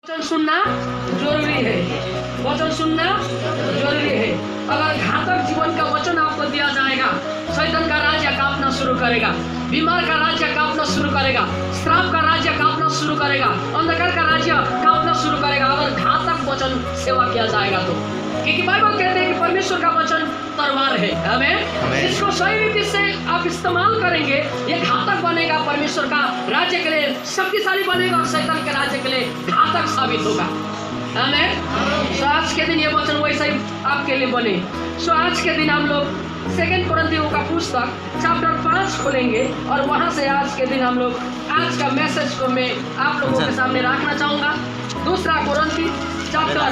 वचन सुनना जरूरी है, वचन सुनना जरूरी है। अगर घातक जीवन का वचन आपको दिया जाएगा, शैतान का राज्य कांपना शुरू करेगा, बीमार का राज्य कांपना शुरू करेगा, श्राप का राज्य कांपना शुरू करेगा, अंधकार का राज्य कांपना शुरू करेगा अगर घातक वचन सेवा किया जाएगा तो। क्योंकि बाइबल कहते हैं कि परमेश्वर का वचन तलवार है, हमें इसको सही रीति से आप इस्तेमाल करेंगे, ये घातक बनेगा, परमेश्वर का राज्य के लिए शक्तिशाली बनेगा और शैतान के राज्य के लिए घातक साबित होगा। हमें आज के दिन ये वचन वैसा ही आपके लिए बने। आज के दिन हम लोग 2 कुरिन्थियों का पुस्तक चैप्टर 5 खोलेंगे और वहां से आज के दिन हम लोग आज का मैसेज को मैं आप लोगों के सामने रखना चाहूंगा। 2 कुरिन्थी चैप्टर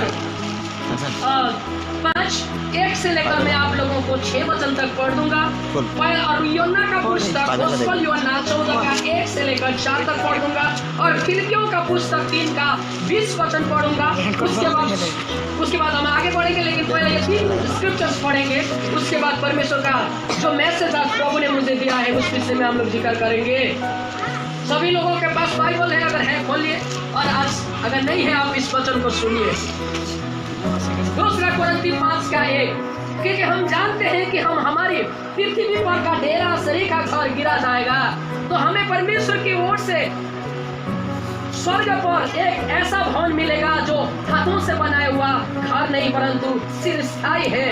5:1 से लेकर मैं आप लोगों को 6 वचन तक पढ़ दूंगा। और यूहन्ना का पुस्तक गोस्पेल यूहन्ना 14 का 1 से लेकर 4 तक पढ़ दूंगा और फिलिपियों का पुस्तक 3 का 20 वचन पढ़ूंगा। उसके बाद हम आगे बढ़ेंगे, लेकिन पहले ये 3 स्क्रिप्चर्स पढ़ेंगे। उसके बाद परमेश्वर का जो मैसेज आज प्रभु ने मुझे दिया है उस विषय में हम लोग जिक्र करेंगे। सभी लोगों के पास बाइबल है, अगर है खोलिए, और आज अगर नहीं है आप इस वचन को सुनिए। 2 कुरिन्थी 5 का 1, क्योंकि हम जानते हैं कि हम हमारी पृथ्वी पर का डेरा शरीर का घर गिरा जाएगा, तो हमें परमेश्वर की ओर से स्वर्ग पर एक ऐसा भवन मिलेगा जो हाथों से बनाया हुआ घर नहीं परंतु चिरस्थायी है।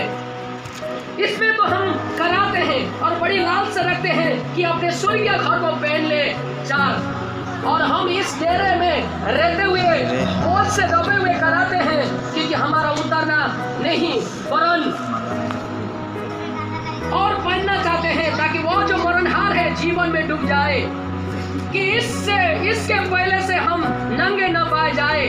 इसमें तो हम कराते हैं और बड़ी लालसा रखते हैं कि अपने स्वर्गीय घर को पहन ले 4, और हम इस डेरे में रहते हुए बोझ से दबे हुए कराते हैं, क्योंकि हमारा उतरना नहीं वरन और पहनना चाहते हैं, ताकि वो जो मरणहार है जीवन में डूब जाए, कि इसके पहले से हम नंगे न पाए जाए।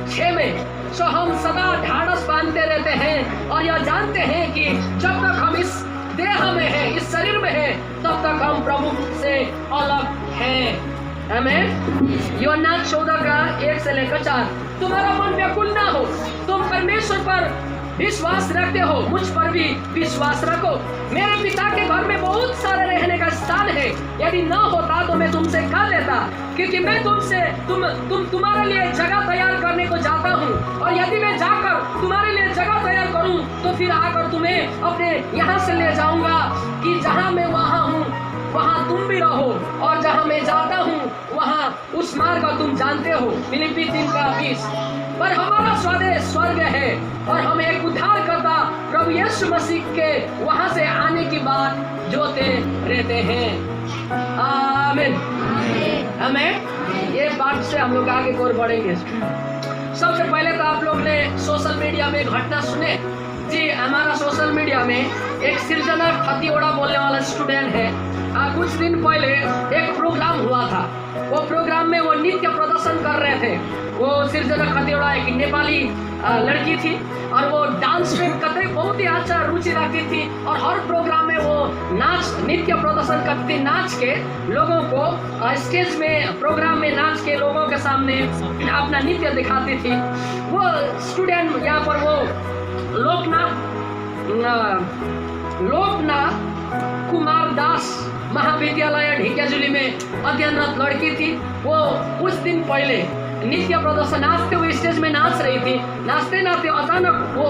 6 में सो हम सदा ढाढ़स बांधते रहते हैं और यह जानते हैं कि जब तक हम इस देह में है, इस शरीर में है, तब तक हम प्रभु से अलग हैं। हमें यूहन्ना 14 का 1 से लेकर 4, तुम्हारा मन व्याकुल ना हो, तुम परमेश्वर पर विश्वास रखते हो, मुझ पर भी विश्वास रखो। मेरे पिता के घर में बहुत सारे रहने का स्थान है, यदि न होता तो मैं तुमसे कह देता, क्योंकि मैं तुम्हारे लिए जगह तैयार करने को जाता हूँ, और यदि मैं जाकर तुम्हारे लिए जगह तैयार करूँ तो फिर आकर तुम्हें अपने यहाँ से ले जाऊंगा, कि जहाँ मैं वहाँ हूँ वहाँ तुम भी रहो, और जहाँ मैं जाता हूँ वहाँ उस मार्ग को तुम जानते हो। फिलिप्पी 3 का 20, पर हमारा स्वदेश स्वर्ग है और हम एक उद्धारकर्ता प्रभु यीशु मसीह के वहाँ से आने की बात जोते रहते हैं। आमीन। हमें ये बात से हम लोग आगे और बढ़ेंगे। सबसे पहले तो आप लोग ने सोशल मीडिया में घटना सुने जी। हमारा सोशल मीडिया में एक सृजना खतिवड़ा बोलने वाला स्टूडेंट है, कुछ दिन पहले एक प्रोग्राम हुआ था। वो प्रोग्राम में वो नृत्य प्रदर्शन कर रहे थे। वो सृजना खतिवड़ा एक नेपाली लड़की थी और वो डांस में कतई बहुत ही अच्छा रुचि रखती थी, और हर प्रोग्राम में वो नृत्य प्रदर्शन करती, नाच के लोगों को स्टेज में प्रोग्राम में नाच के लोगों के सामने अपना नृत्य दिखाती थी। वो स्टूडेंट यहाँ पर वो लोकनाथ कुमार दास महाविद्यालय ढिकियाजुली में अध्ययनरत लड़की थी। वो कुछ दिन पहले नृत्य प्रदर्शन नाचते हुए स्टेज में नाच रही थी। नाचते नाचते अचानक वो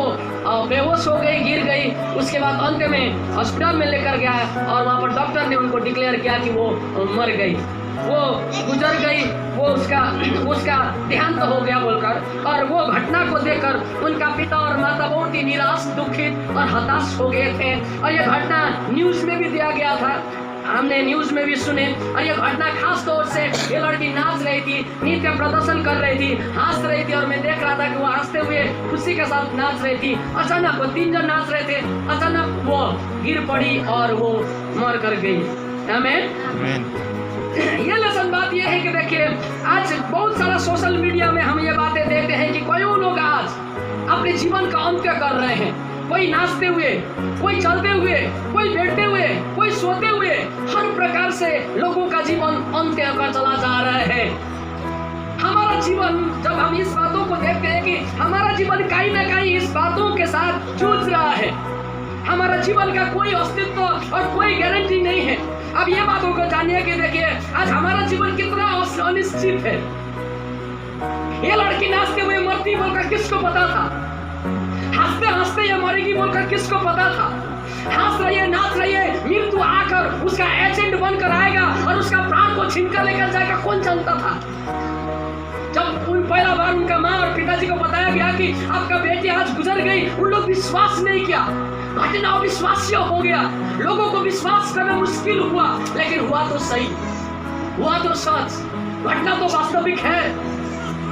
बेहोश हो गई, गिर गई। उसके बाद अंत में हॉस्पिटल में लेकर गया और वहाँ पर डॉक्टर ने उनको डिक्लेयर किया कि वो मर गई, वो गुजर गई, वो उसका देहांत हो गया बोलकर। और वो घटना को देखकर उनका पिता और माता बहुत ही निराश, दुखित और हताश हो गए थे। और ये घटना न्यूज़ में भी दिया गया था, हमने न्यूज़ में भी सुने। और ये घटना खास तौर से ये लड़की नाच रही थी, नृत्य प्रदर्शन कर रही थी, हंस रही थी, और मैं देख रहा था कि वो हंसते हुए खुशी के साथ नाच रही थी। अचानक वो 3 जन नाच रहे थे, अचानक वो गिर पड़ी और वो मर कर गई। आमीन। ये लेसन बात ये है कि देखिए, आज बहुत सारा सोशल मीडिया में हम ये बातें देखते हैं कि कई लोग आज अपने जीवन का अंत्य कर रहे हैं। कोई नाचते हुए, कोई चलते हुए, कोई बैठते हुए, कोई सोते हुए, हर प्रकार से लोगों का जीवन अंत्य कर चला जा रहा है। हमारा जीवन, जब हम इस बातों को देखते हैं कि हमारा जीवन कहीं ना कहीं इस बातों के साथ जूझ रहा है, हमारा जीवन का कोई अस्तित्व और कोई गारंटी नहीं है। अब ये बातों को जानिए कि देखिए आज हमारा जीवन कितना अनिश्चित है। ये लड़की नाचते हुए मरती बोलकर किसको पता था? हंसते हंसते ये मरेगी बोलकर किसको पता था? हंस रही है, नाच रही है, मृत्यु आकर उसका एजेंट बनकर आएगा और उसका प्राण को छीनकर लेकर जाएगा, कौन जानता था? जब उन पहला बार उनका माँ और पिताजी को बताया गया कि आपका बेटी आज गुजर गई, उन लोग विश्वास नहीं किया। घटना अविश्वास्य हो गया, लोगों को विश्वास करना मुश्किल हुआ, लेकिन हुआ तो सही, हुआ तो सच, घटना तो वास्तविक है।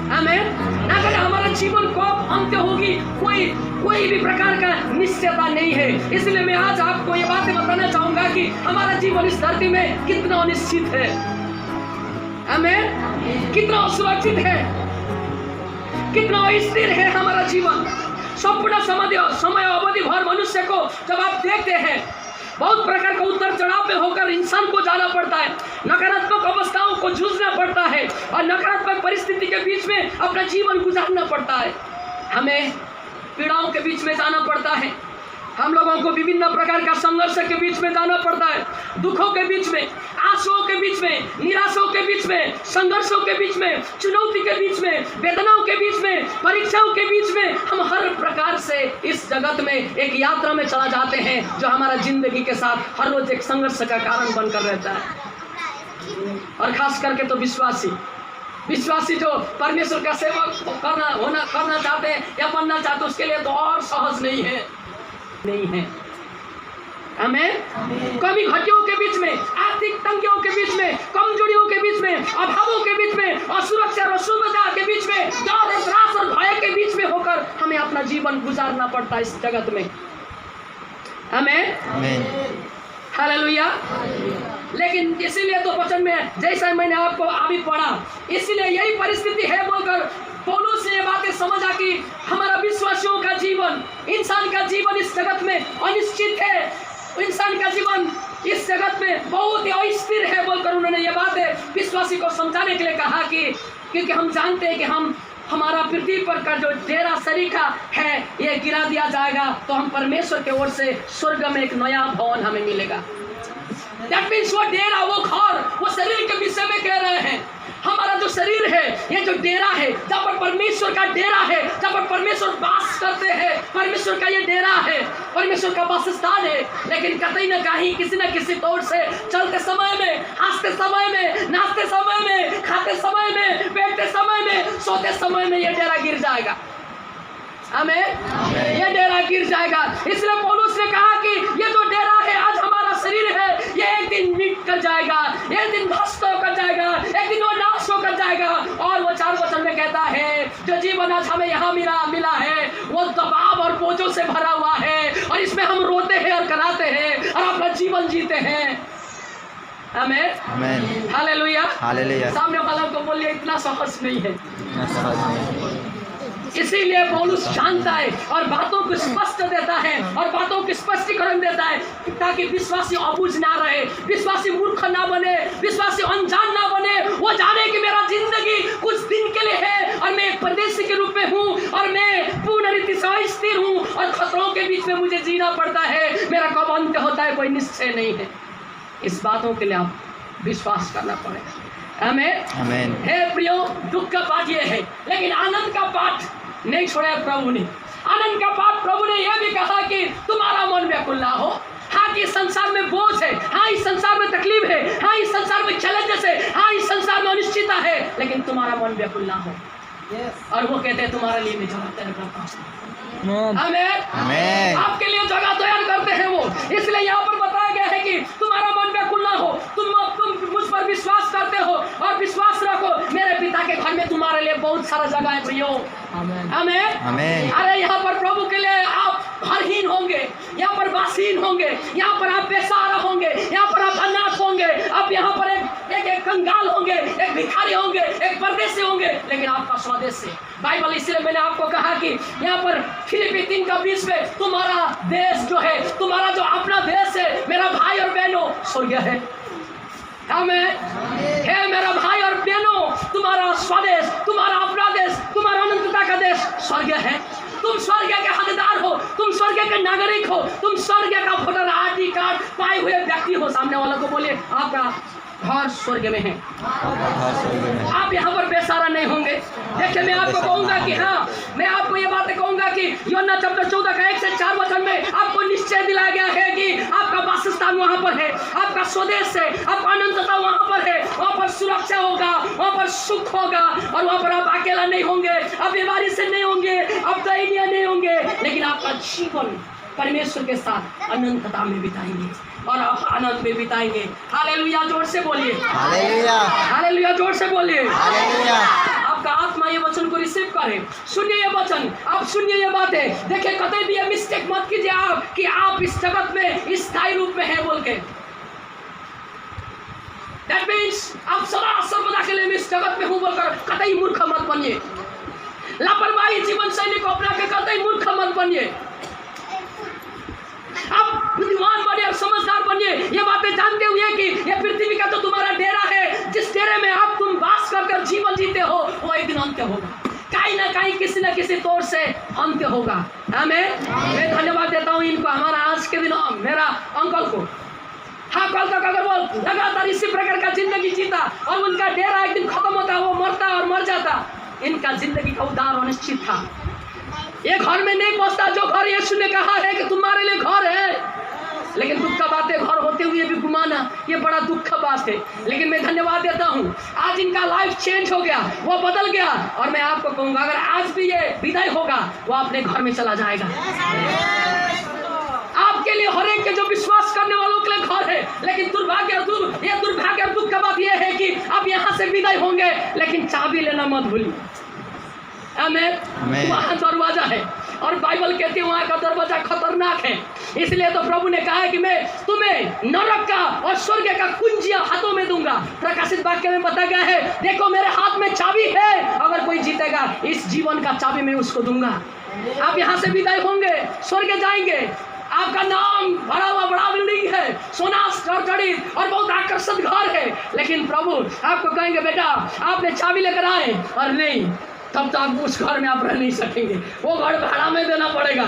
आमीन। ना करे हमारा जीवन कब अंत्य होगी कोई भी प्रकार का निश्चयता नहीं है। इसलिए मैं आज आपको ये बातें बताना चाहूंगा कि हमारा जीवन इस धरती में कितना अनिश्चित है, आमीन, कितना असुरक्षित है, कितना अस्थिर है हमारा जीवन। संपूर्ण समय अवधि भर मनुष्य को जब आप देखते हैं, बहुत प्रकार का उतर चढ़ाव में होकर इंसान को जाना पड़ता है, नकारात्मक अवस्थाओं को जूझना पड़ता है और नकारात्मक परिस्थिति के बीच में अपना जीवन गुजारना पड़ता है। हमें पीड़ाओं के बीच में जाना पड़ता है, हम लोगों को विभिन्न प्रकार का संघर्ष के बीच में जाना पड़ता है, दुखों के बीच में, आंसुओं के बीच में, निराशाओं के बीच में, संघर्षों के बीच में, चुनौती के बीच में, वेदनाओं के बीच में, परीक्षाओं के बीच में हम हर प्रकार से इस जगत में एक यात्रा में चला जाते हैं जो हमारा जिंदगी के साथ हर रोज एक संघर्ष का कारण बनकर रहता है। और खास करके तो विश्वासी जो परमेश्वर का सेवक करना चाहते हैं या बनना चाहते हैं, उसके लिए तो और सहज नहीं है। हमें कभी घटियों के बीच में, आर्थिक तंगियों के बीच में, कमजोरियों के बीच में, अभावों के बीच में, असुरक्षा और असुविधा के बीच में, डर और त्रास और भय के बीच में होकर हमें अपना जीवन गुजारना पड़ता है इस जगत में। हमें हालेलुया। लेकिन इसीलिए तो वचन में जैसा मैंने आपको अभी पढ़ा, इसीलिए यही परिस्थिति है बोलकर पौलुस ने ये बातें समझा कि हमारा विश्वासियों का जीवन, इंसान का जीवन इस जगत में अनिश्चित है, इंसान का जीवन इस जगत में बहुत ही अस्थिर है बोलकर उन्होंने ये बातें विश्वासी को समझाने के लिए कहा कि क्योंकि हम जानते हैं कि हमारा पृथ्वी पर का जो डेरा सरीखा है ये गिरा दिया जाएगा, तो हम परमेश्वर के ओर से स्वर्ग में एक नया भवन हमें मिलेगा। That means वो डेरा, वो घर, वो शरीर के विषय में कह रहे हैं। हमारा जो शरीर है, ये जो डेरा है, जहाँ पर परमेश्वर का डेरा है, जहाँ पर परमेश्वर वास करते हैं, परमेश्वर का ये डेरा है, परमेश्वर का वासस्थान है। लेकिन कहीं न कहीं किसी न किसी तौर से चलते समय में, हंसते समय में, नाचते समय में, खाते समय में, बैठते समय में, सोते समय में ये डेरा गिर जाएगा। हमें ये डेरा गिर जाएगा। इसलिए पौलुस ने कहा कि ये जो डेरा है, आज हमारा शरीर है, ये एक दिन मिट कर जाएगा, एक दिन भस्म होकर जाएगा, एक दिन वो नाश होकर जाएगा। और वो 4 वचन में कहता है जो जीवन आज हमें यहाँ मिला है वो दबाव और बोझों से भरा हुआ है, और इसमें हम रोते हैं और कराते हैं और अपना जीवन जीते हैं। आमीन, हालेलुया, हालेलुया। सामने वालों को बोलिए इतना सहज नहीं है। इसीलिए पौलुस जानता है और बातों को स्पष्ट देता है और बातों को स्पष्टीकरण देता है ताकि विश्वासी अबूझ ना रहे, विश्वासी मूर्ख ना बने, विश्वासी अनजान ना बने। वो जाने कि मेरा जिंदगी कुछ दिन के लिए है और मैं एक परदेशी के रूप में हूँ और मैं पूर्ण रीति से अस्थिर हूँ और खतरों के बीच में मुझे जीना पड़ता है, मेरा कब अंत होता है कोई निश्चय नहीं है। इस बातों के लिए आप विश्वास करना पड़ेगा। आमीन। हे प्रियो, दुख का पाठ ये है, लेकिन आनंद का पाठ नहीं छोड़ा प्रभु ने। आनंद का पाठ प्रभु ने यह भी कहा कि तुम्हारा मन व्याकुल ना हो। हाँ, इस संसार में बोझ है, हाँ इस संसार में तकलीफ है, हाँ इस संसार में चैलेंजेस है, हाँ इस संसार में अनिश्चितता है, लेकिन तुम्हारा मन व्याकुल ना हो। और वो कहते हैं तुम्हारे लिए मैं जगह तैयार करता हूँ। आमीन। आपके लिए जगह तैयार करते हैं वो। इसलिए यहाँ पर बताया गया है कि तुम्हारा मन व्याकुल ना हो, तुम मुझ पर विश्वास करते हो और विश्वास रखो, मेरे पिता के घर में तुम्हारे लिए बहुत सारा जगह है प्रियो। आमीन। अरे यहाँ पर प्रभु के लिए आप हरहीन होंगे, यहाँ पर बासीन होंगे, यहाँ पर आप बेसहारा होंगे, यहाँ पर आप अनाथ होंगे, आप यहाँ पर एक कंगाल होंगे, एक भिखारी होंगे, एक परदेशी होंगे, लेकिन आपका स्वदेश है बाइबल। इसलिए मैंने आपको कहा कि यहाँ पर फिलिपी 3:20 में तुम्हारा देश जो है, तुम्हारा जो अपना देश है मेरा भाई और बहनों, स्वर्ग है। हे मेरा भाई और बहनों, तुम्हारा स्वदेश, तुम्हारा अपना देश, तुम्हारा अनंतता का देश स्वर्ग है। तुम स्वर्ग के हकदार हो, तुम स्वर्ग के नागरिक हो, तुम स्वर्ग का वोटर ID कार्ड पाए हुए व्यक्ति हो। सामने वालों को बोलिए आपका घर स्वर्ग में है। आप यहाँ पर बेसहारा नहीं होंगे। देखिए मैं आपको कहूँगा कि हाँ, मैं आपको ये बातें कहूँगा कि यूहन्ना चैप्टर 14 का 1 से 4 वचन में आपको निश्चय दिलाया गया है कि आपका वासस्थान वहाँ पर है, आपका स्वदेश है, आपका अनंतता वहाँ पर है, वहाँ पर सुरक्षा होगा, वहाँ पर सुख होगा, और वहाँ पर आप अकेला नहीं होंगे, आप बीमारी से नहीं होंगे, आप दयनीय नहीं होंगे, लेकिन आपका जीवन परमेश्वर के साथ अनंतता में बिताएंगे और आप आनंद में बिताएंगे। हालेलुया, जोर से बोलिए हालेलुया, हालेलुया, जोर से बोलिए हालेलुया। आपका आत्मा ये वचन को रिसीव करे। सुनिए ये वचन, आप सुनिए ये बातें। देखिए कभी भी ये मिस्टेक मत कीजिए आप कि आप इस जगत में स्थायी रूप में है बोल के। That means आप सदा सर्वदा के लिए इस जगत में हूँ बोलकर कतई मूर्ख मत बनिए। लापरवाही जीवन शैली को अपना के कतई मूर्ख मत बनिए। आप बुद्धिमान बनिए और समझदार बनिए, ये बातें जानते हुए कि ये पृथ्वी का तो तुम्हारा डेरा है, जिस डेरे में आप तुम वास कर जीवन जीते हो, वो एक दिन अंत्य होगा। कहीं ना कहीं किसी न किसी तौर से अंत्य होगा। मैं धन्यवाद देता हूँ इनको, हमारा आज के दिन मेरा अंकल को, हाँ कल तक अगर वो लगातार इसी प्रकार का जिंदगी जीता और उनका डेरा एक दिन खत्म होता, वो मरता और मर जाता, इनका जिंदगी का उद्धार अनिश्चित था। ये घर में नहीं पहुंचता जो घर यीशु ने कहा है कि तुम्हारे लिए घर है, लेकिन दुख का बात है, घर होते हुए भी घुमाना, ये बड़ा दुख का बात है। लेकिन मैं धन्यवाद देता हूँ आज इनका लाइफ चेंज हो गया, वो बदल गया, और मैं आपको कहूँगा अगर आज भी ये विदाई होगा वो अपने घर में चला जाएगा। आपके लिए हर एक के जो विश्वास करने वालों के लिए घर है, लेकिन दुर्भाग्य और दुख का बात यह है कि आप यहाँ से विदाई होंगे लेकिन चाबी लेना मत भूलिए। आमीन। वहाँ दरवाजा है और बाइबल कहती है वहाँ का दरवाजा खतरनाक है, इसलिए तो प्रभु ने कहा है कि मैं तुम्हें नरक का और स्वर्ग का कुंजियां हाथों में दूंगा। प्रकाशित वाक्य में बताया गया है, देखो मेरे हाथ में चाबी है, अगर कोई जीतेगा इस जीवन का चाबी मैं उसको दूंगा। आप यहाँ से विदाई होंगे, स्वर्ग जाएंगे, आपका नाम भरा हुआ बड़ा बिल्डिंग है, सोना जड़ित और बहुत आकर्षक घर है, लेकिन प्रभु आपको कहेंगे बेटा आपने चाबी लेकर आए, और नहीं तब तो आप उस घर में आप रह नहीं सकेंगे, वो घर भाड़ा में देना पड़ेगा।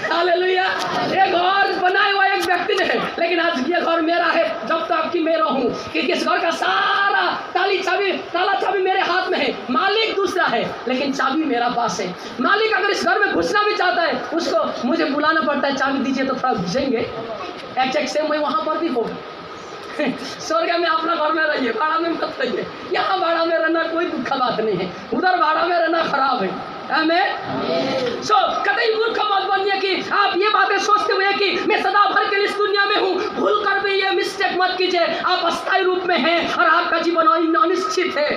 हालेलुया। ये घर बनाया हुआ एक व्यक्ति ने है, लेकिन आज ये घर मेरा है जब तक कि मैं रहूं, कि इस घर का सारा ताला चाबी मेरे हाथ में है। मालिक दूसरा है लेकिन चाबी मेरा पास है। मालिक अगर इस घर में घुसना भी चाहता है, उसको मुझे बुलाना पड़ता है, चाबी दीजिए तो थोड़ा घुसेंगे। एक्चुअली सेम वही वहाँ पर भी होगा। स्वर्ग में अपना घर में रहिए, भाड़ा में मत रहिए। यहाँ भाड़ा में रहना कोई दुख का बात नहीं है, उधर भाड़ा में रहना खराब है। आमीन। कतई मूर्ख मत बनिए कि आप ये बातें सोचते हुए कि मैं सदा भर के लिए इस दुनिया में हूँ, भूल कर भी ये मिस्टेक मत कीजिए। आप अस्थायी रूप में हैं और आपका जीवन अनिश्चित है।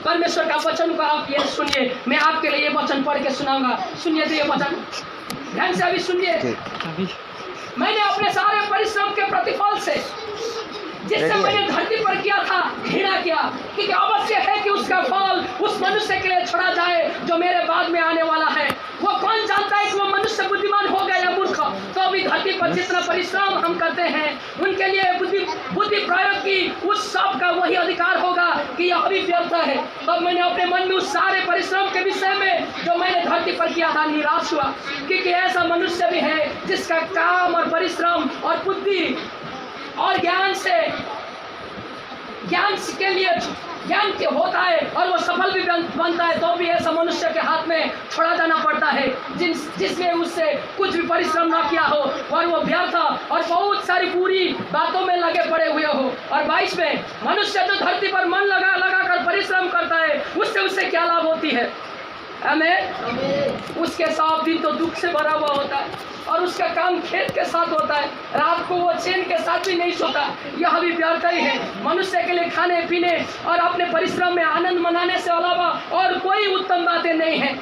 परमेश्वर का वचन को आप ये सुनिए, मैं आपके लिए ये वचन पढ़ के सुनाऊंगा। सुनिए तो ये वचन ध्यान से अभी सुनिए। मैंने अपने सारे परिश्रम के प्रतिफल से जिससे मैंने धरती पर किया था घृणा किया, क्योंकि अवश्य है कि उसका फल उस मनुष्य के लिए छोड़ा जाए जो मेरे बाद में आने वाला है। वो कौन जानता है कि वो मनुष्य बुद्धिमान होगा या मूर्ख। तो अभी धरती पर जितना परिश्रम हम करते हैं उनके लिए बुद्धि प्रयोग की उस सब का वही अधिकार होगा कि यह अभी व्यर्थ है। तब मैंने अपने मन में उस सारे परिश्रम के विषय में जो मैंने धरती पर किया था निराश हुआ, क्योंकि ऐसा मनुष्य भी है जिसका काम और परिश्रम और बुद्धि और ज्ञान के लिए ज्ञान के होता है और वो सफल भी बनता है, तो भी ऐसा मनुष्य के हाथ में छोड़ा जाना पड़ता है जिसमें उससे कुछ भी परिश्रम ना किया हो और वो व्यर्थ और बहुत सारी बुरी बातों में लगे पड़े हुए हो। और 22 में मनुष्य जो धरती पर मन लगा कर परिश्रम करता है उससे क्या लाभ होती है। हमें उसके 7 दिन तो दुख से भरा हुआ होता है और उसका काम खेत के साथ होता है, रात को वो चैन के साथ भी नहीं सोता। यह भी व्यर्थ ही है। मनुष्य के लिए खाने पीने और अपने परिश्रम में आनंद मनाने से अलावा और कोई उत्तम बातें नहीं है।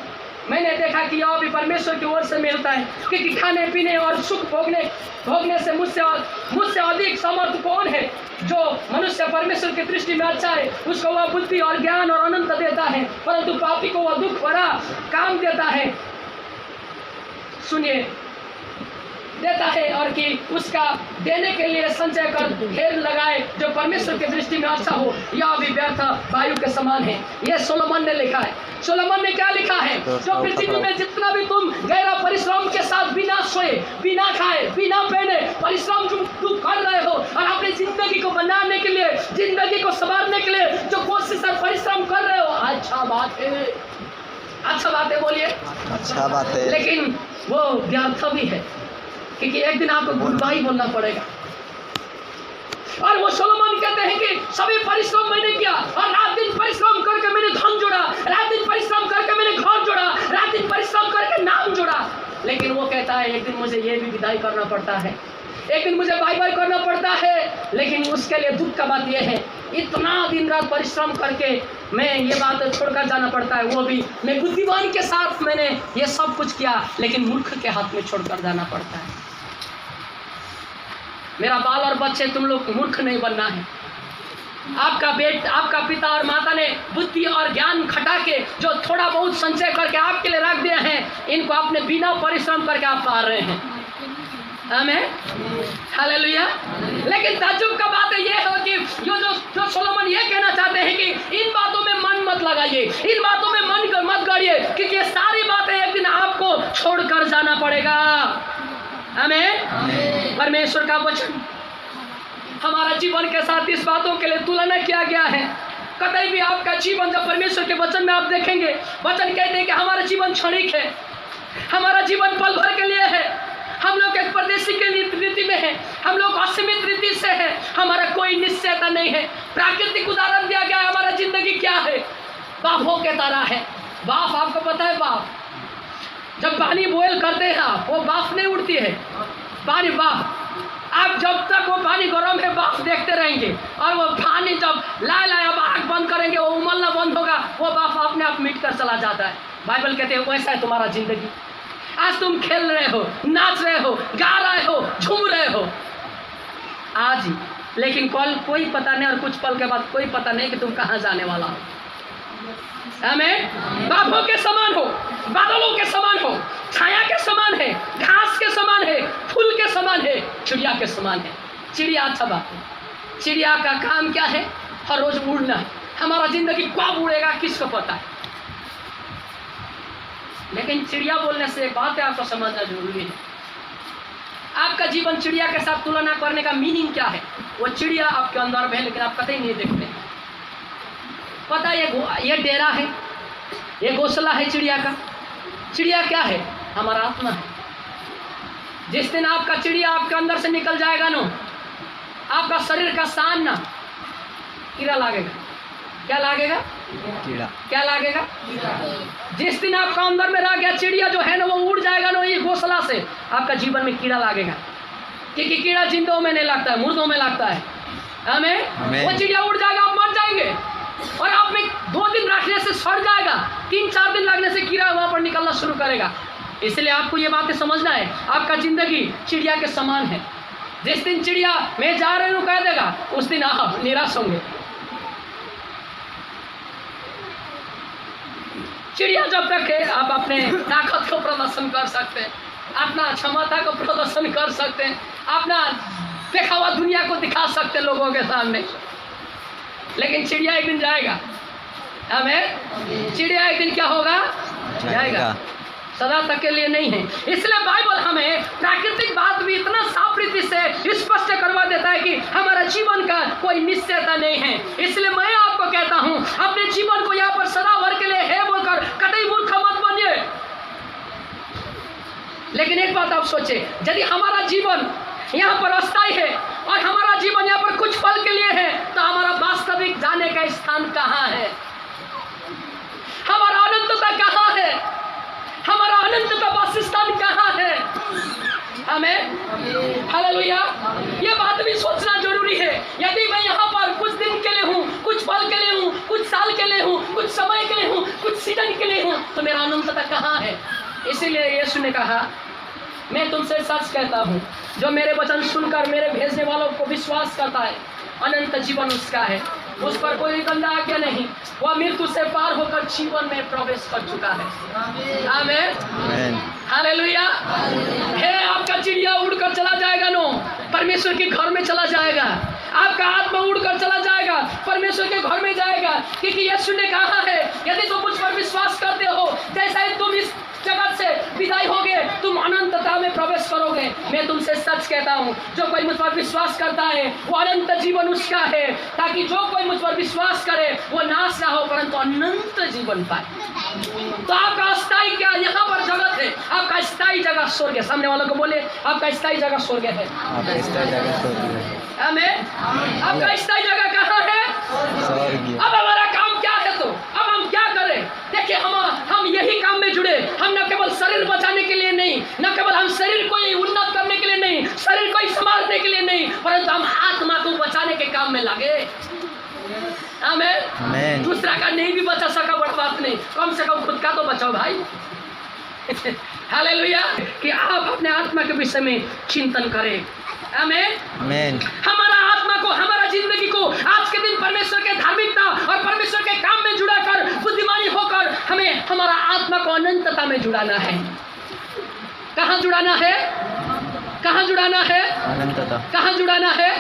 मैंने देखा कि यह भी परमेश्वर की ओर से मिलता है, क्योंकि खाने पीने और सुख भोगने से मुझसे अधिक समर्थ कौन है। जो मनुष्य परमेश्वर की दृष्टि में अच्छा है उसको वह बुद्धि और ज्ञान और अनंत देता है, परंतु पापी को वह दुख भरा काम देता है। सुनिए, देता है और कि उसका देने के लिए संचय कर ढेर लगाए जो परमेश्वर की दृष्टि में अच्छा हो, यह भी व्यर्थ वायु के समान है। यह सोलोमन ने लिखा है। सोलोमन ने क्या लिखा है, जो पृथ्वी में जितना भी तुम गहरा परिश्रम के साथ बिना सोए, बिना खाए, बिना पहने परिश्रम तुम कर रहे हो और अपनी जिंदगी को बनाने के लिए, जिंदगी को संवारने के लिए जो कोशिश और परिश्रम कर रहे हो, अच्छा बात है, अच्छा बात है, बोलिए अच्छा बात है। लेकिन वो व्यर्थ भी है, क्योंकि एक दिन आपको गुड बाय बोलना पड़ेगा। और वो सोलोमन कहते हैं कि सभी परिश्रम मैंने किया और रात दिन परिश्रम करके मैंने धन जोड़ा, रात दिन परिश्रम करके मैंने घर जोड़ा, रात दिन परिश्रम करके नाम जोड़ा, लेकिन वो कहता है एक दिन मुझे ये भी विदाई करना पड़ता है, एक दिन मुझे बाय बाय करना पड़ता है। लेकिन उसके लिए दुख का बात यह है, इतना दिन रात परिश्रम करके मैं ये बात छोड़कर जाना पड़ता है, वो भी मैं बुद्धिमान के साथ मैंने ये सब कुछ किया, लेकिन मूर्ख के हाथ में छोड़कर जाना पड़ता है। मेरा बाल और बच्चे, तुम लोग मूर्ख नहीं बनना है। आपका पिता और माता ने बुद्धि और ज्ञान खटा के जो थोड़ा बहुत संचय करके आपके लिए रख दिए हैं, इनको आपने बिना परिश्रम करके आप पा रहे हैं। आमीन, हालेलुया। लेकिन ताज्जुब का बात है ये हो कि जो सोलोमन ये कहना चाहते हैं कि इन बातों में मन मत लगाइए, इन बातों में मन मत गाड़िए, क्योंकि ये सारी बातें एक दिन आपको छोड़कर जाना पड़ेगा। आमीन। परमेश्वर का वचन हमारा जीवन के साथ इस बातों के लिए तुलना किया गया है। कतई भी आपका जीवन, जब परमेश्वर के वचन में आप देखेंगे, वचन कहते हैं कि हमारा जीवन क्षणिक है, हमारा जीवन पल भर के लिए है, हम लोग एक परदेशी के रीति में है, हम लोग असीमित रीति से है, हमारा कोई निश्चयता नहीं है। प्राकृतिक उदाहरण दिया गया है, हमारा जिंदगी क्या है, बाफों के तरह है। बाफ, आपको पता है बाफ, जब पानी बॉयल करते हैं आप, वो बाफ नहीं उड़ती है, पानी बाफ, आप जब तक वो पानी गर्म है बाफ देखते रहेंगे, और वो पानी जब लाए अब आग बंद करेंगे, वो उमलना बंद होगा, वो बाफ अपने आप मिट कर चला जाता है। बाइबल कहते हैं वैसा है तुम्हारा जिंदगी। आज तुम खेल रहे हो, नाच रहे हो, गा रहे हो, झूम रहे हो आज ही, लेकिन कल कोई पता नहीं, और कुछ पल के बाद कोई पता नहीं कि तुम कहाँ जाने वाला हो। आमीन। बाफों के समान हो, बादलों के समान हो, छाया के समान है, घास के समान है, फूल के समान है, चिड़िया के समान है। चिड़िया, अच्छा बात है, चिड़िया का काम क्या है, हर रोज उड़ना। हमारा जिंदगी कब उड़ेगा किसको पता है, लेकिन चिड़िया बोलने से एक बात है आपको समझना जरूरी है। आपका जीवन चिड़िया के साथ तुलना करने का मीनिंग क्या है, वो चिड़िया आपके अंदर में है, लेकिन आप कतई नहीं देखते। पता है ये डेरा है, ये घोंसला है चिड़िया का। चिड़िया क्या है, हमारा आत्मा है। जिस दिन आपका चिड़िया आपके अंदर से निकल जाएगा ना, आपका शरीर का सान ना कीड़ा लागेगा। क्या लागेगा, कीड़ा। क्या लागेगा, जिस दिन आपका अंदर में रह गया चिड़िया जो है ना, वो उड़ जाएगा ना ये घोंसला से, आपका जीवन में कीड़ा लागेगा। क्योंकि कीड़ा जिंदों में नहीं लगता है, मुर्दों में लगता है। हमें वो चिड़िया उड़ जाएगा, आप मर जाएंगे, और आप में 2 दिन रखने से सड़ जाएगा, 3-4 दिन लगने से कीड़ा वहां पर निकलना शुरू करेगा। इसलिए आपको ये बातें समझना है, आपका जिंदगी चिड़िया के समान है। जिस दिन चिड़िया मैं जा रही हूँ कह देगा, उस दिन आप निराश होंगे। चिड़िया जब तक है आप अपने ताकत को प्रदर्शन कर सकते हैं, अपना क्षमता को प्रदर्शन कर सकते हैं, अपना देखा हुआ दुनिया को दिखा सकते हैं लोगों के सामने, लेकिन चिड़िया एक दिन जाएगा। हमें चिड़िया एक दिन क्या होगा, जाएगा, सदा तक के लिए नहीं है। इसलिए बाइबल हमें प्राकृतिक बात भी इतना साफ रीति से स्पष्ट करवा देता है कि हमारा जीवन का कोई निश्चयता नहीं है। इसलिए मैं आपको कहता हूं, अपने जीवन को यहाँ पर सदा भर के लिए है बोलकर कतई मूर्ख मत बनिए। लेकिन एक बात आप सोचे, यदि हमारा जीवन यहाँ पर अस्थायी है और हमारा जीवन यहाँ पर कुछ पल के लिए है, तो हमारा वास्तविक जाने का स्थान कहाँ है, हमारा अनंतता कहाँ है, हमारा अनंतता वासस्थान कहाँ है। हमें हालेलुया, ये बात भी सोचना जरूरी है। यदि मैं यहाँ पर कुछ दिन के लिए हूँ, कुछ पल के लिए हूँ, कुछ साल के लिए हूँ, कुछ समय के लिए हूँ, कुछ सीजन के लिए हूँ, तो मेरा अनंतता कहाँ है। इसीलिए यीशु ने कहा, मैं तुमसे सच कहता हूँ, जो मेरे वचन सुनकर मेरे भेजने वालों को विश्वास करता है, अनंत जीवन उसका है, उस पर कोई गंदा आज्ञा नहीं, वह मृत्यु से पार होकर जीवन में प्रवेश कर चुका है। आमीन, हालेलुया। है आपका चिड़िया उड़कर चला जाएगा नो, परमेश्वर के घर में चला जाएगा। आपका आत्मा उड़कर चला जाएगा, परमेश्वर के घर में जाएगा, क्योंकि यीशु ने कहा है यदि तुम मुझ पर विश्वास करते हो जैसा ही तुम इस जगत से विदाई होगे तुम अनंतता में प्रवेश करोगे। मैं तुमसे सच कहता हूँ, जो कोई मुझ पर विश्वास करता है वो अनंत जीवन उसका है, ताकि जो कोई मुझ पर विश्वास करे वो नाश ना हो परंतु अनंत जीवन पाए। तो आपका स्थायी क्या यहाँ पर जगत है, आपका स्थायी जगह स्वर्ग है। सामने वालों को बोले आपका स्थायी जगह स्वर्ग है। आमीन। आपका स्थायी जगह कहाँ है? अब हमारा काम क्या है? तो अब हम क्या करें? देखिए हम यही काम में जुड़े। हम न केवल शरीर बचाने के लिए नहीं, न केवल हम शरीर को ही उन्नत करने के लिए नहीं, शरीर को ही संभालने के लिए नहीं, परंतु हम आत्मा को बचाने के काम में लगे। आमीन। दूसरा का नहीं भी बचा सका बड़ा बात नहीं, कम से कम खुद का तो बचाओ भाई। हालेलुया। कि आप अपने आत्मा के विषय में चिंतन करें। आमीन। हमारा आत्मा को, हमारा जिंदगी को आज के दिन परमेश्वर के धार्मिकता और परमेश्वर के काम में जुड़ा कर बुद्धिमानी होकर हमें हमारा आत्मा को अनंतता में जुड़ाना है। कहाँ जुड़ाना है? कहाँ जुड़ाना है? अनंतता। कहाँ जुड़ाना है?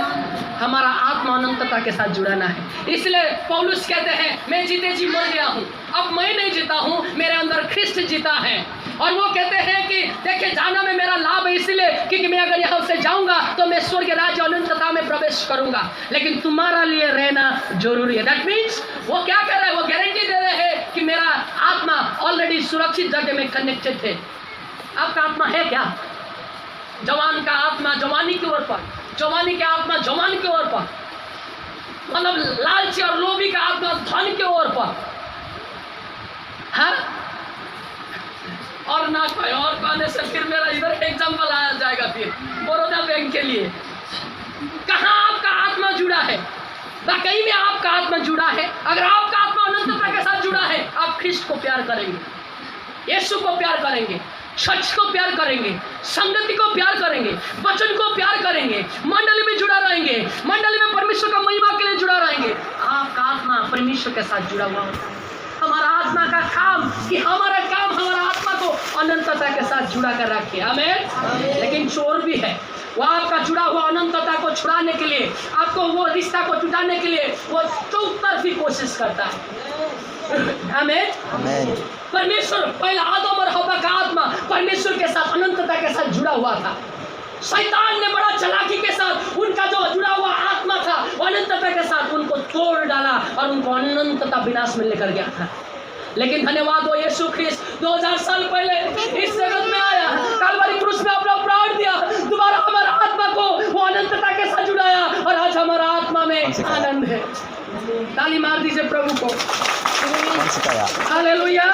हमारा आत्मा अनंतता के साथ जुड़ाना है। इसलिए पौलुस कहते हैं मैं जीते जी मर गया हूँ, अब मैं नहीं जीता हूँ, मेरे अंदर ख्रिस्त जीता है। और वो कहते हैं कि देखिए जाना में मेरा लाभ है, इसलिए क्योंकि मैं अगर यहाँ से जाऊँगा तो मैं स्वर्ग राज्य अनंतता में प्रवेश करूँगा, लेकिन तुम्हारा लिए रहना जरूरी है। दैट मीन्स वो क्या कह रहे हैं? वो गारंटी दे रहे हैं कि मेरा आत्मा ऑलरेडी सुरक्षित जगह में कनेक्टेड है। आपका आत्मा है क्या? जवान का आत्मा जवानी की ओर पर, जवानी का आत्मा जवान की ओर पर, मतलब लालची और लोभी का आत्मा धन की ओर पर। हाँ, और ना कोई और कहने से फिर मेरा इधर एग्जाम्पल आया जाएगा फिर बड़ौदा बैंक के लिए। कहाँ आपका आत्मा जुड़ा है? वाकई में आपका आत्मा जुड़ा है? अगर आपका आत्मा अनंतता के साथ जुड़ा है, आप ख्रिस्त को प्यार करेंगे, यीशु को प्यार करेंगे, सच को प्यार करेंगे, संगति को प्यार करेंगे, वचन को प्यार करेंगे, मंडली में जुड़ा रहेंगे, मंडली में परमेश्वर का महिमा के लिए जुड़ा रहेंगे। आपका आत्मा परमेश्वर के साथ जुड़ा हुआ होता है। हमारा आत्मा का काम कि हमारा काम हमारा आत्मा को अनंतता के साथ जुड़ा कर रखे। आमीन। लेकिन चोर भी है, वो आपका जुड़ा हुआ अनंतता को छुड़ाने के लिए, आपको वो रिश्ता को छुड़ाने के लिए वो चौतरफी कोशिश करता है। आमीन। परमेश्वर पहले आदम और हव्वा का आत्मा परमेश्वर के साथ अनंतता के साथ जुड़ा हुआ था। शैतान ने बड़ा चालाकी के साथ उनका जो जुड़ा हुआ आत्मा था अनंतता के साथ उनको तोड़ डाला और उनको अनंतता विनाश में लेकर गया था। लेकिन धन्यवाद हो यीशु ख्रिस्त 2000 साल पहले इस जगत में आया, कलवरी क्रूस में अपना प्राण दिया, दोबारा हमारा आत्मा को वो अनंतता के साथ जुड़ाया और आज हमारा आत्मा में आनंद है। ताली मार दीजिए प्रभु को। हालेलुया।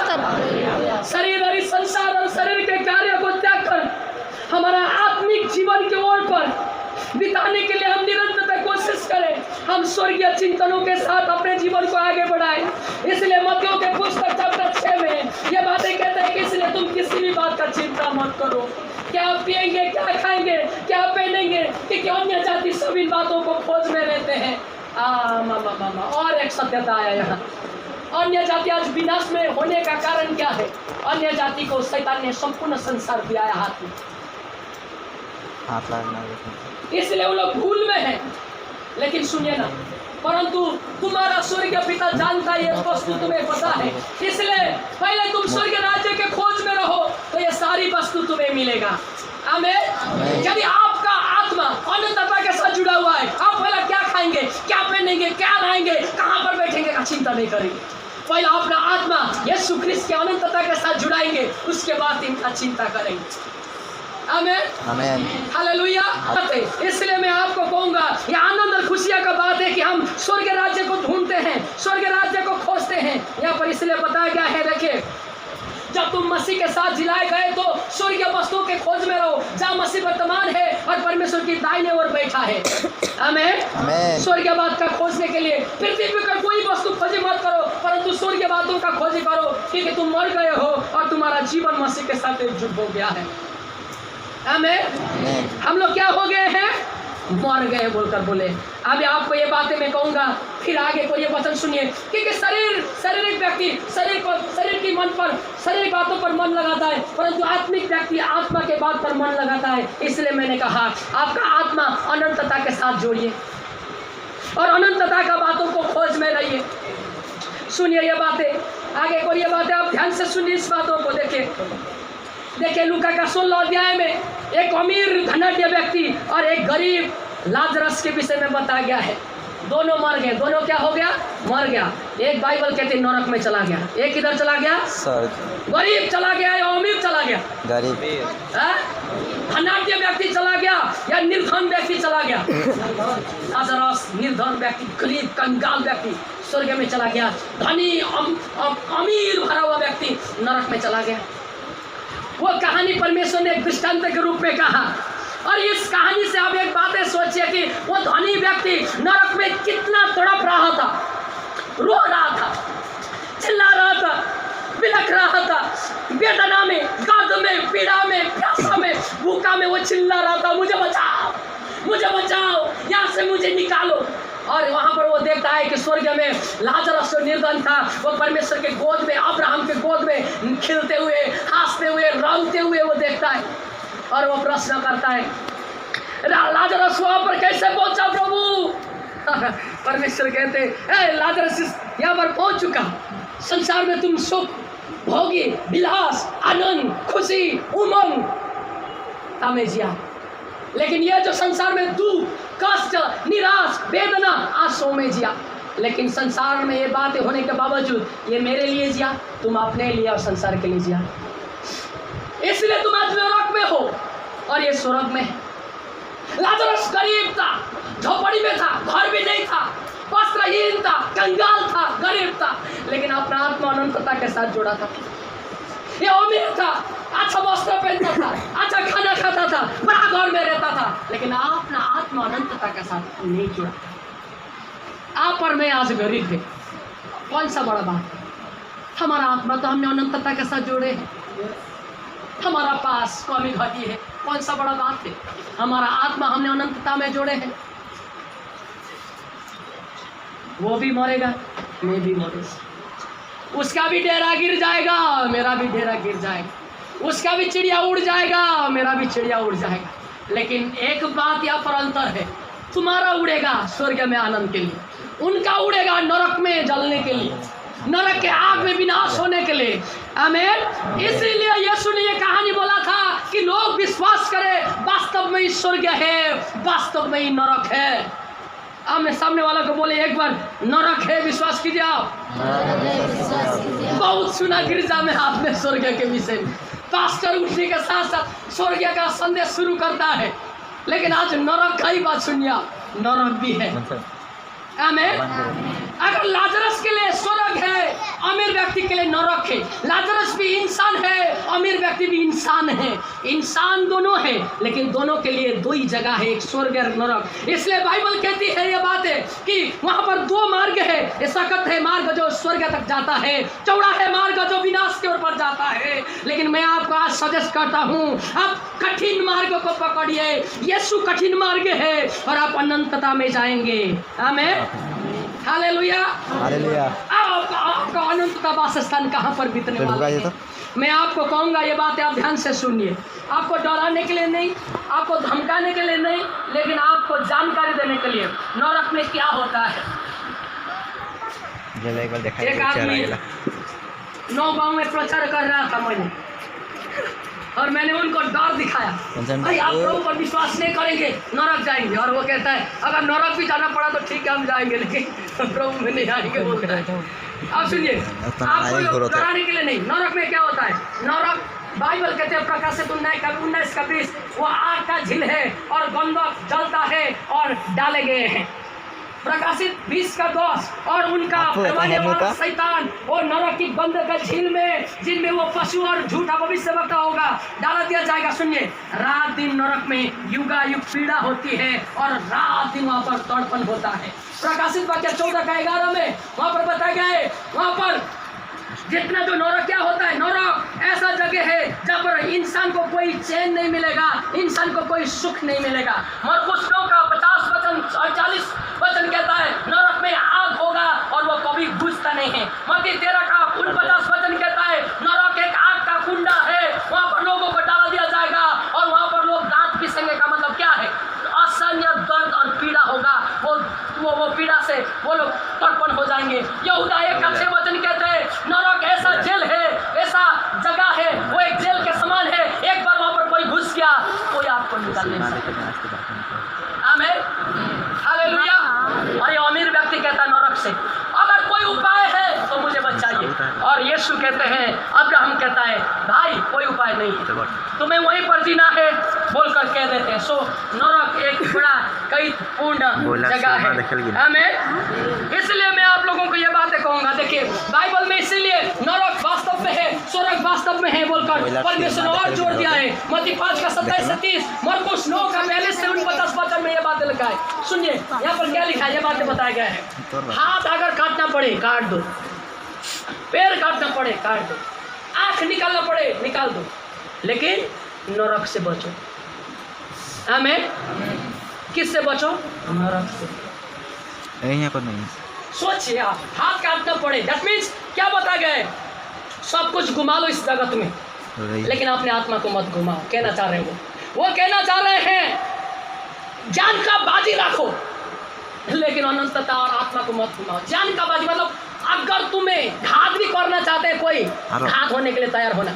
शरीर और इस संसार और शरीर के कार्य को त्याग कर हमारा आत्मिक जीवन के ओर पर बिताने के लिए हम निरंतर कोशिश करें, हम स्वर्गीय चिंतनों के साथ अपने जीवन को आगे बढ़ाएं। इसलिए मत्तियों के पुस्तक चैप्टर 6 में ये बातें कहते हैं कि इसलिए तुम किसी भी बात का चिंता मत करो, क्या पिएंगे, क्या खाएंगे, क्या पहनेंगे, क्योंकि अन्य जाति सब इन बातों को खोज में रहते हैं। और एक सत्यता आया यहाँ, अन्य जाति आज विनाश में होने का कारण क्या है? अन्य जाति को शैतान ने संपूर्ण संसार दिया है हाथ में, इसलिए वो लोग भूल में है। लेकिन सुनिए ना, परंतु तुम्हारा स्वर्गीय पिता जानता है, ये वस्तु तुम्हें पता है, इसलिए पहले तुम स्वर्ग राज्य के खोज में रहो तो ये सारी वस्तु तुम्हें मिलेगा। आमीन। यदि आपका आत्मा अनंतता के साथ जुड़ा हुआ है, आप पहले क्या खाएंगे, क्या पहनेंगे, क्या लाएंगे, कहाँ पर बैठेंगे का चिंता नहीं करेंगे। पहले अपना आत्मा यीशु ख्रिस्त के अनंतता के साथ जुड़ाएंगे, उसके बाद इनका चिंता करेंगे। आमीन। हालेलुया। इसलिए मैं आपको कहूंगा ये आनंद और खुशियां का बात है कि हम स्वर्ग राज्य को ढूंढते हैं, स्वर्ग राज्य को खोजते हैं। यहाँ पर इसलिए बताया गया है, देखिए जब तुम मसीह के साथ जिलाए गए तो स्वर्गीय वस्तुओं के खोज में रहो जहाँ मसीह वर्तमान है और परमेश्वर की दाहिने ओर बैठा है। आमीन। स्वर्गीय बात का खोजने के लिए पृथ्वी पर कोई वस्तु खोजी मत करो, परंतु स्वर्गीय बातों का खोजी करो, क्योंकि तुम मर गए हो और तुम्हारा जीवन मसीह के साथ एकजुट हो गया है। आमीन। हम लोग क्या हो गए हैं? मर गए बोलकर बोले। अभी आपको ये बातें मैं कहूँगा, फिर आगे को ये वचन सुनिए, क्योंकि शारीरिक व्यक्ति शरीर की मन पर, शरीर बातों पर मन लगाता है, परंतु आत्मिक व्यक्ति आत्मा के बात पर मन लगाता है। इसलिए मैंने कहा आपका आत्मा अनंतता के साथ जोड़िए। और अनंतता का बातों को खोज में रहिए। सुनिए ये बातें, आगे को ये बातें आप ध्यान से सुनिए, इस बातों को देखिए लूका का 16 अध्याय में एक अमीर धनाढ्य व्यक्ति और एक गरीब लाजरस के विषय में बताया गया है। दोनों मर गए। दोनों क्या हो गया? मर गया। एक बाइबल कहते नरक में चला गया, एक किधर चला गया? गरीब चला गया या अमीर चला गया? गरीब। धनाढ्य व्यक्ति चला गया या निर्धन व्यक्ति चला गया? लाजरस निर्धन व्यक्ति, गरीब कंगाल व्यक्ति स्वर्ग में चला गया। धनी अमीर भरा हुआ व्यक्ति नरक में चला गया। वो कहानी परमेश्वर ने एक दृष्टांत के रूप में कहा। और इस कहानी से आप एक बात सोचिए कि वो धनी व्यक्ति नरक में कितना तड़प रहा था, रो रहा था, चिल्ला रहा था, बिलख रहा था, वेदना में, दर्द में, पीड़ा में, प्यासा में, भूखा में वो चिल्ला रहा था, मुझे बचाओ, मुझे बचाओ, यहाँ से मुझे निकालो। और वहाँ पर वो देखता है कि स्वर्ग में लाजरस जो निर्धन था वो परमेश्वर के गोद में, अब्राहम के गोद में खिलते हुए, हंसते हुए, रंगते हुए वो देखता है। और वो प्रश्न करता है, लाजरस वहाँ पर कैसे पहुंचा प्रभु? परमेश्वर कहते हैं, लाजरस यहाँ पर पहुंच चुका। संसार में तुम सुख, भोगी, विलास, आनंद, खुशी, उमंग तामे जिया, लेकिन ये जो संसार में दुख, कष्ट, निराश, वेदना, आंसू में जिया। लेकिन संसार में ये बातें होने के बावजूद ये मेरे लिए जिया, तुम अपने लिए और संसार के लिए जिया। इसलिए तुम आज नरक में हो और ये स्वर्ग में है। लाजरस गरीब था, झोपड़ी में था, घर भी नहीं था, वस्त्रहीन था, कंगाल था, गरीब था, लेकिन अपना आत्मा अनंतता के साथ जुड़ा था। ये अमीर था, अच्छा वस्त्र पहनता था, अच्छा खाना खाता था, बड़ा घर में रहता था, लेकिन अपना आत्मा अनंतता के साथ नहीं जुड़ा। आप और मैं आज गरीब है, कौन सा बड़ा बात है? हमारा आत्मा तो हमने अनंतता के साथ जोड़े हैं। हमारा पास कमी घटी है, कौन सा बड़ा बात है? हमारा आत्मा हमने अनंतता में जोड़े हैं। वो भी मरेगा, मैं भी मरेगा, उसका भी डेरा गिर जाएगा, मेरा भी डेरा गिर जाएगा, उसका भी चिड़िया उड़ जाएगा, मेरा भी चिड़िया उड़ जाएगा। लेकिन एक बात यहाँ पर अंतर है, तुम्हारा उड़ेगा स्वर्ग में आनंद के लिए, उनका उड़ेगा नरक में जलने के लिए, नरक के आग में विनाश होने के लिए। आमीन। इसीलिए यीशु ने ये कहानी बोला था कि लोग विश्वास करें वास्तव में ही स्वर्ग है, वास्तव में ही नरक है। अब मैं सामने वाला को बोले एक बार, नरक है, विश्वास कीजिए आप। बहुत सुना गिरजा में आपने स्वर्ग के विषय में, पास्टर उठने के साथ साथ स्वर्ग का संदेश शुरू करता है, लेकिन आज नरक का ही बात सुनिए आप, नरक भी है। आमीन। अगर लाजरस के लिए स्वर्ग है, अमीर व्यक्ति के लिए नरक है। लाजरस भी इंसान है, अमीर व्यक्ति भी इंसान है, इंसान दोनों है, लेकिन दोनों के लिए दो ही जगह है, एक स्वर्ग और नरक। इसलिए बाइबल कहती है ये बात है कि वहाँ पर दो मार्ग है, ये सकत है मार्ग जो स्वर्ग तक जाता है, चौड़ा है मार्ग जो विनाश की ओर पर जाता है। लेकिन मैं आपको आज सजेस्ट करता हूँ, आप कठिन मार्ग को पकड़िए, यीशु कठिन मार्ग है और आप अनंतता में जाएंगे। आमीन। हालेलुया। हालेलुया। अब आपका अनंतता वासस्थान कहाँ पर बीतने वाला है? मैं आपको कहूँगा ये बात आप ध्यान से सुनिए, आपको डराने के लिए नहीं, आपको धमकाने के लिए नहीं, लेकिन आपको जानकारी देने के लिए नरक में क्या होता है। एक आदमी 9 गाँव में प्रचार कर रहा था मैंने, और मैंने उनको डर दिखाया, भाई आप प्रभु पर विश्वास नहीं करेंगे नरक जाएंगे। और वो कहता है अगर नरक भी जाना पड़ा तो ठीक है हम जाएंगे, लेकिन प्रभु में नहीं आएंगे बोलता है। आप सुनिए, आपको डराने के लिए नहीं। नरक में क्या होता है? नरक बाइबल कहते हैं प्रकाशित 19:20, वो आग का झील है और गंधक जलता है और डाले गए हैं। प्रकाशित 20:10, और उनका प्रमाने वाला शैतान और नरक की बंद का झील में, जिनमें वो पशु और झूठा भविष्यवक्ता होगा, डाला दिया जाएगा। सुनिए, रात दिन नरक में युगायुग पीड़ा होती है और रात दिन वहाँ पर तड़पन होता है। प्रकाशित वाक्य 14:11 में वहाँ पर बताया गया है, वहाँ पर जितना जो नरक क्या होता है, नरक ऐसा जगह है जहाँ पर इंसान को कोई चैन नहीं मिलेगा, इंसान को कोई सुख नहीं मिलेगा। मरकुस 9:50-40 वचन कहता है नरक में आग होगा और वो कभी बुझता नहीं है। मत्ती 13:49 वचन कहता है नरक एक आग का कुंडा है, वहाँ पर लोगों को डाला दिया जाएगा और वहाँ पर लोग दांत पिसेंगे। का मतलब क्या है? असहनीय दर्द और पीड़ा होगा, वो पीड़ा नहीं है, तुम्हें वहीं पर जीना है बोलकर कह देते हैं। सो नरक एक बड़ा कई पूर्ण जगह है। हमें इसलिए मैं आप लोगों को ये बातें कहूँगा, देखिए बाइबल में इसीलिए नरक वास्तव में है, स्वर्ग वास्तव में है बोलकर परमेश्वर ने और जोड़ दिया है। मत्ती 5 का 27-30, मरकुस 9 का 42 से 49 में ये बातें लिखा है। सुनिए यहाँ पर क्या लिखा है, ये बातें बताया गया है। हाथ अगर काटना पड़े काट दो, पैर काटना पड़े काट दो, आंख निकालना पड़े निकाल दो, लेकिन नरक से बचो। हमें किससे बचो? नरक से। यहाँ पर नहीं सोचिए आप, हाथ काटना पड़े, दैट मीन्स क्या बता गए? सब कुछ घुमा लो इस जगत में, लेकिन अपने आत्मा को मत घुमाओ। कहना चाह रहे हैं वो कहना चाह रहे हैं जान का बाजी रखो, लेकिन अनंतता और आत्मा को मत घुमाओ। जान का बाजी मतलब अगर तुम्हें घात भी करना चाहते हैं कोई, घात होने के लिए तैयार होना।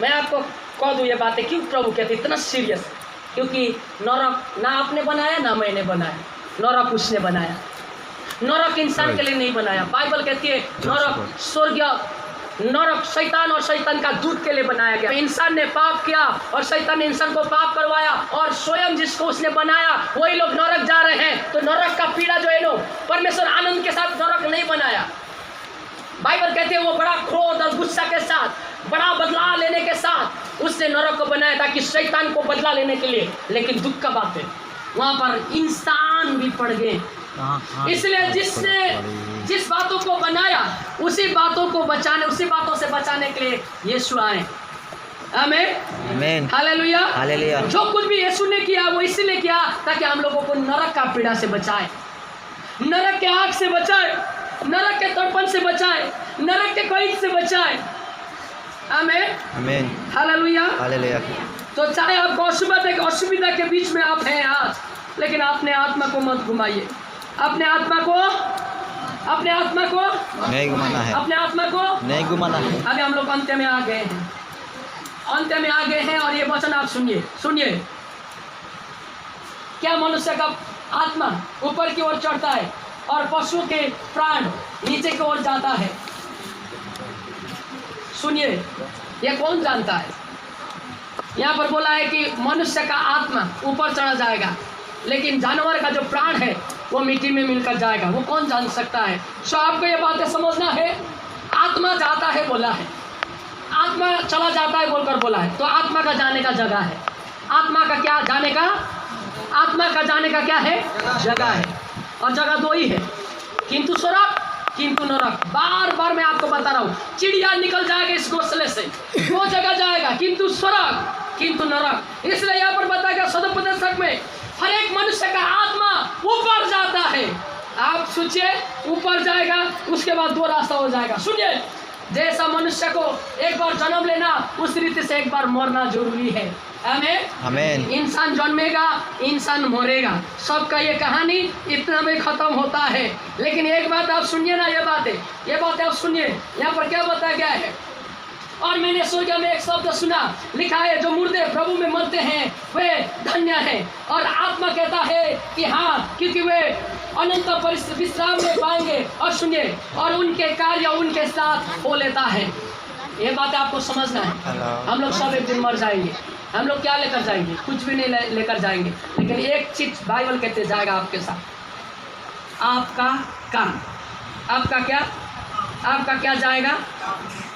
मैं आपको कह दूं ये बातें क्यों प्रभु कहते इतना सीरियस, क्योंकि नरक ना आपने बनाया ना मैंने बनाया, नरक उसने बनाया। नरक इंसान के लिए नहीं बनाया। बाइबल कहती है नरक स्वर्ग, नरक शैतान और शैतान का दूत के लिए बनाया गया। इंसान ने पाप किया और शैतान ने इंसान को पाप करवाया, और स्वयं जिसको उसने बनाया वही लोग नरक जा रहे हैं। तो नरक का पीड़ा जो है नो, परमेश्वर आनंद के साथ नरक नहीं बनाया। बाइबल कहती है वो बड़ा क्रोध और गुस्सा के साथ, बड़ा बदला लेने के साथ उसने नरक को बनाया, ताकि शैतान को बदला लेने के लिए। लेकिन दुख का बात है वहां पर इंसान भी पड़ गए। इसलिए जिसने जिस बातों को बनाया उसी बातों को बचाने, उसी बातों से बचाने के लिए यीशु आए। आमीन, हालेलुया, हालेलुया। जो कुछ भी यीशु ने किया वो इसीलिए किया ताकि हम लोगों को नरक का पीड़ा से बचाए, नरक के आग से बचाए, नरक के तड़पन से बचाए, नरक के कैद से बचाए। आमीन, आमीन, हालेलुया, हालेलुया। तो चाहे आप असुविधा के बीच में आप हैं आज, लेकिन अपने आत्मा को मत घुमाइए। अपने आत्मा को नहीं घुमाना है, अपने आत्मा को नहीं घुमाना है। अभी हम लोग अंत्य में आ गए हैं, अंत्य में आ गए हैं, और ये वचन आप सुनिए। क्या मनुष्य का आत्मा ऊपर की ओर चढ़ता है और पशु के प्राण नीचे की ओर जाता है? सुनिए, ये कौन जानता है? यहाँ पर बोला है कि मनुष्य का आत्मा ऊपर चढ़ा जाएगा, लेकिन जानवर का जो प्राण है वो मिट्टी में मिलकर जाएगा। वो कौन जान सकता है? सो आपको ये बातें समझना है। आत्मा जाता है बोला है, आत्मा चला जाता है बोलकर बोला है, तो आत्मा का जाने का जगह है। आत्मा का क्या जाने का? आत्मा का जाने का क्या है? जगह है। और जगह दो ही है, किंतु स्वर्ग किंतु नरक। बार बार मैं आपको बता रहा हूँ, चिड़िया निकल जाएगा इस घोंसले से, दो जगह जाएगा, किंतु स्वर्ग किंतु नरक। इसलिए यहाँ पर बताया गया सदोपदेशक में, हर एक मनुष्य का आत्मा ऊपर जाता है। आप सोचिए, ऊपर जाएगा, उसके बाद दो रास्ता हो जाएगा। सुनिए, जैसा मनुष्य को एक बार जन्म लेना, उस रीति से एक बार मरना जरूरी है। आमीन। इंसान जन्मेगा, इंसान मरेगा, सबका ये कहानी इतना में खत्म होता है। लेकिन एक बात आप सुनिए ना, ये बात आप सुनिए। यहाँ पर क्या बताया गया है? और मैंने स्वर्ग में एक शब्द सुना, लिखा है जो मुर्दे प्रभु में मरते हैं वे धन्य हैं। और आत्मा कहता है कि हाँ, क्योंकि वे अनंत विश्राम में पाएंगे। और सुनिए, और उनके कार्य उनके साथ हो लेता है। ये बात आपको समझना है। हम लोग सब एक दिन मर जाएंगे। हम लोग क्या लेकर जाएंगे? कुछ भी नहीं लेकर जाएंगे, लेकिन एक चीज बाइबल कहते जाएगा आपके साथ, आपका काम। आपका क्या? आपका क्या जाएगा?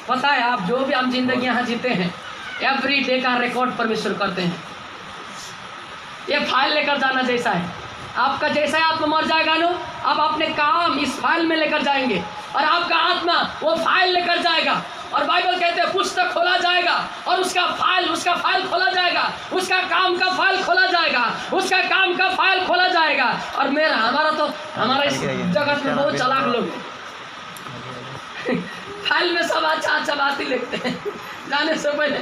पता है, आप जो भी हम जिंदगी यहाँ जीते हैं, एवरी डे का रिकॉर्ड परमेश्वर करते हैं। ये फाइल लेकर जाना जैसा है, आपका जैसा है आत्मा मर जाएगा नो, आप अपने काम इस फाइल में लेकर जाएंगे, और आपका आत्मा वो फाइल लेकर जाएगा। और बाइबल कहते हैं पुस्तक खोला जाएगा, और उसका फाइल खोला जाएगा, उसका काम का फाइल खोला जाएगा, उसका काम का फाइल खोला जाएगा। और हमारा इस जगत में बहुत चालाक लोग फाइल में सब अच्छा बात ही लिखते हैं। जाने से पहले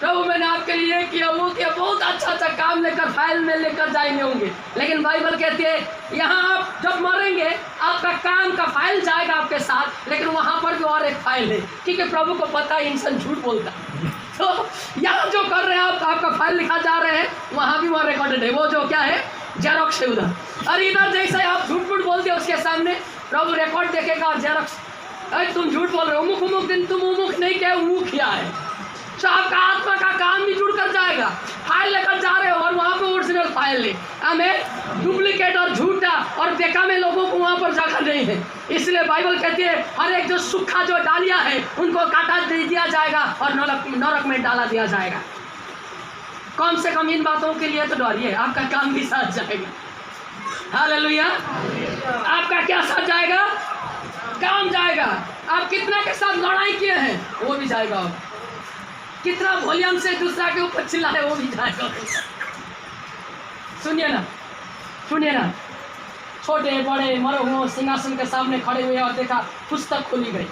प्रभु मैंने आपके लिए किया, वो किया, बहुत अच्छा काम लेकर फाइल में लेकर जाएंगे होंगे। लेकिन बाइबल कहती है यहाँ आप जब मरेंगे, आपका काम का फाइल जाएगा आपके साथ, लेकिन वहाँ पर भी और एक फाइल है, क्योंकि प्रभु को पता है इंसान झूठ बोलता है। तो यहाँ जो कर रहे हैं आप, आपका फाइल लिखा जा रहे हैं, वहाँ भी वहाँ रिकॉर्डेड है। वो जो क्या है? जेरॉक्स है उधर। और इधर जैसे आप झूठ बोलते हो उसके सामने, प्रभु रिकॉर्ड देखेगा और जेरॉक्स, अरे तुम झूठ बोल रहे हो, उमुख दिन तुम उमुख नहीं क्या, उमुख किया है। तो आपका आत्मा का काम भी जुड़ कर जाएगा। फाइल लेकर जा रहे हो और वहाँ पे ओरिजिनल फाइल ले, हमें डुप्लीकेट और झूठा और बेकामे लोगों को वहाँ पर जगह नहीं है। इसलिए बाइबल कहती है हर एक जो सूखा जो डालियाँ है उनको काटा दे दिया जाएगा और नरक में डाला दिया जाएगा। कम से कम इन बातों के लिए तो डरिए, आपका काम भी साथ जाएगा। हालेलुया। आपका क्या साथ जाएगा? काम जाएगा। आप कितना के साथ लड़ाई किए हैं वो भी जाएगा। कितना वॉल्यूम से दूसरा के ऊपर चिल्लाए वो भी जाएगा। सुनिए ना, सुनिए ना, छोटे बड़े मरे हुए सिंहासन के सामने खड़े हुए और देखा पुस्तक खोली गई,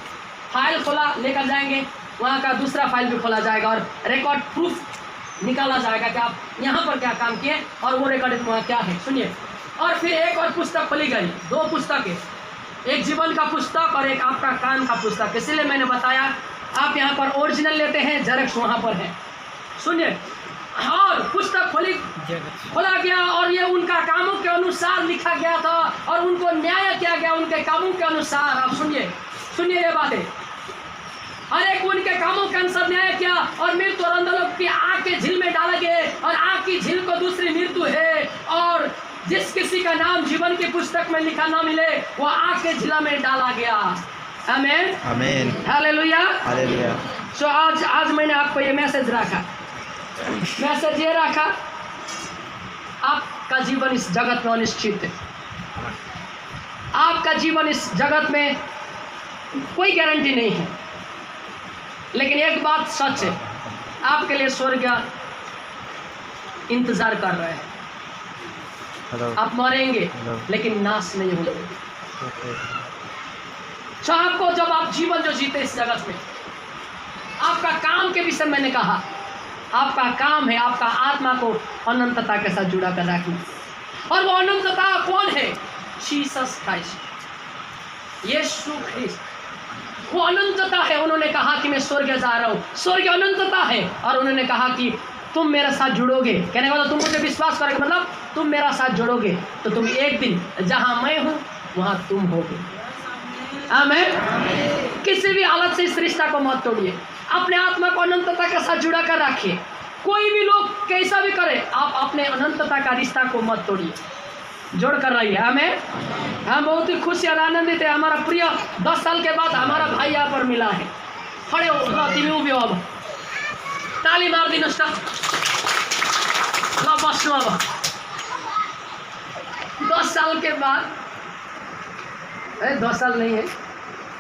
फाइल खोला, लेकर जाएंगे, वहाँ का दूसरा फाइल भी खोला जाएगा और रिकॉर्ड प्रूफ निकाला जाएगा कि आप यहाँ पर क्या काम किए और वो रिकॉर्ड वहाँ क्या है। सुनिए, और फिर एक और पुस्तक खोली गई, 2 पुस्तकें, एक जीवन का पुस्तक और एक आपका काम का पुस्तक। इसलिए मैंने बताया आप यहाँ पर ओरिजिनल लेते हैं, जेरॉक्स वहाँ पर है। सुनिए, और पुस्तक खोला गया और ये उनका कामों के अनुसार लिखा गया था और उनको न्याय किया गया उनके कामों के अनुसार। आप सुनिए, सुनिए ये बातें, हर एक उनके कामों के अनुसार न्याय किया और मृत्यु और अंधलोक की आग के झील में डाला गया और आग की झील को दूसरी मृत्यु है। और जिस किसी का नाम जीवन की पुस्तक में लिखा ना मिले वो आग के झील में डाला गया। आमीन, आमीन, हालेलुया, हालेलुया। सो आज मैंने आपको ये मैसेज रखा, मैसेज ये रखा, आपका जीवन इस जगत में अनिश्चित है। आपका जीवन इस जगत में कोई गारंटी नहीं है, लेकिन एक बात सच है, आपके लिए स्वर्ग इंतजार कर रहे हैं। आप मरेंगे लेकिन नाश नहीं होंगे। तो आपको जब आप जीवन जो जीते इस जगत में, आपका काम के विषय मैंने कहा, आपका काम है आपका आत्मा को अनंतता के साथ जुड़ा कर रखना। और वो अनंतता कौन है? जीसस क्राइस्ट, यीशु ख्रिस्त। वो अनंतता है। उन्होंने कहा कि मैं स्वर्ग जा रहा हूँ, स्वर्ग अनंतता है। और उन्होंने कहा कि तुम मेरे साथ जुड़ोगे, कहने का मतलब तुम मुझे विश्वास करोगे, मतलब तुम मेरा साथ जुड़ोगे तो तुम एक दिन जहाँ मैं हूँ वहाँ तुम होगे। आमीन। किसी भी हालत से इस रिश्ता को मत तोड़िए, अपने आत्मा को अनंतता के साथ जुड़ा कर रखिए। कोई भी लोग कैसा भी करे, आप अपने अनंतता का रिश्ता को मत तोड़िए, जोड़ कर रहिए। हमें हम बहुत ही खुश और आनंदित है। हमारा प्रिय 10 साल के बाद हमारा भाई यहाँ पर मिला है। खड़े हो, भी हो, अब ताली मार दी नस्ता बसो। अब 10 साल के बाद, 10 साल नहीं है,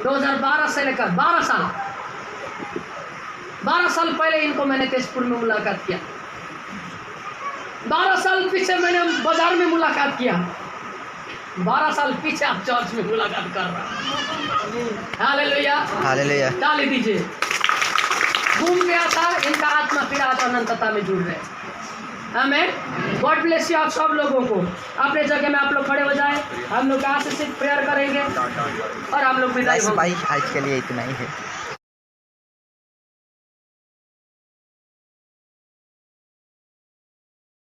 2012 से लेकर 12 साल पहले इनको मैंने तेजपुर में मुलाकात किया। 12 साल पीछे मैंने बाजार में मुलाकात किया। 12 साल पीछे आप चर्च में मुलाकात कर रहा। हालेलुया, हालेलुया, ताली दीजिए। घूम गया था, इनका आत्मा फिर आज अनंतता में जुड़ रहे हैं। हमें गॉड ब्लेस यू आप सब लोगों को। अपने जगह में आप लोग खड़े हो जाए, हम लोग आशीषित प्रेयर करेंगे और हम लोग विदाई होंगे। भाई आज के लिए इतना ही है।